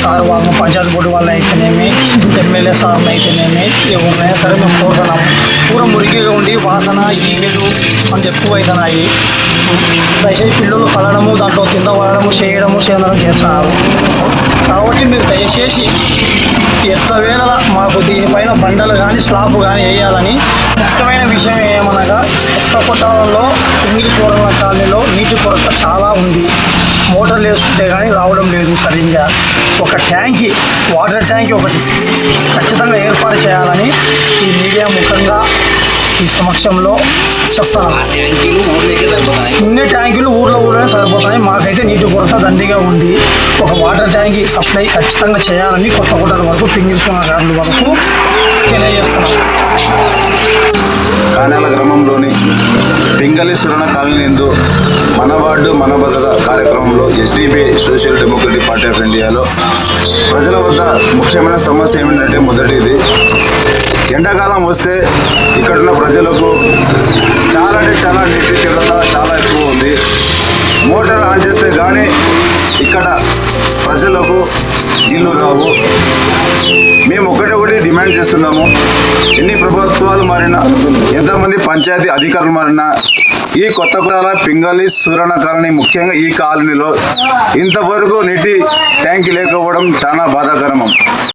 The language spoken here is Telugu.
సార్ వాళ్ళు పంచాయతీ బోర్డు వాళ్ళు అయితేనేమి ఎమ్మెల్యే సార్లు అయితేనేమి ఎవరైనా సరే మేము కోరుతున్నాము. పూర మురికిగా ఉండి వాసన ఈగలు అంత ఎక్కువ అవుతున్నాయి. దయచేసి పిల్లలు కలడము దాంట్లో కింద పడడము చేయడము చేస్తున్నారు. కాబట్టి మీరు దయచేసి ఎట్ల వేళ మాకు దీనిపైన బండలు కానీ స్లాబ్ కానీ వేయాలని. ముఖ్యమైన విషయం ఏమనగా కొత్త కొట్టాలలో ఇంగ్లీష్ వరల కాలనీలో నీటి కొరత చాలా ఉంది. మోటార్లు వేసుకుంటే కానీ రావడం లేదు సరిగ్గా. ఒక ట్యాంకీ వాటర్ ట్యాంకీ ఒకటి ఖచ్చితంగా ఏర్పాటు చేయాలని ఈ మీడియా ముఖంగా ఈ సమక్షంలో చెప్తాను. ఇన్ని ట్యాంకులు ఊర్లోనే సరిపోతాయి. మాకైతే నీటి కొరత దండిగా ఉంది. ఒక వాటర్ ట్యాంకీ సప్లై ఖచ్చితంగా చేయాలని కొత్త కోటల వరకు పింగిల్సుకున్న గార్ల వరకు తెలియజేస్తున్నాం. కానాల గ్రామంలోని పింగళి సురణ కాలనీ నందు మన వార్డు మన భద్రత కార్యక్రమంలో SDP social democratic party of ఇండియాలో ప్రజల వద్ద ముఖ్యమైన సమస్య ఏమిటంటే, మొదటిది ఎండాకాలం వస్తే ఇక్కడున్న ప్రజలకు చాలా అంటే చాలా నీటి తీవ్రత చాలా ఎక్కువ ఉంది. మోటార్ ఆన్ చేస్తే కానీ ఇక్కడ ప్రజలకు నీళ్లు రావు. మేము ఒకటి డిమాండ్ చేస్తున్నాము. ఎన్ని ప్రభుత్వాలు మారినా, ఎంతమంది పంచాయతీ అధికారులు మారినా, ఈ కొత్తగూడెం పింగళి సురణ కాలనీ ముఖ్యంగా ఈ కాలనీలో ఇంతవరకు నీటి ట్యాంక్ లేకపోవడం చాలా బాధాకరం.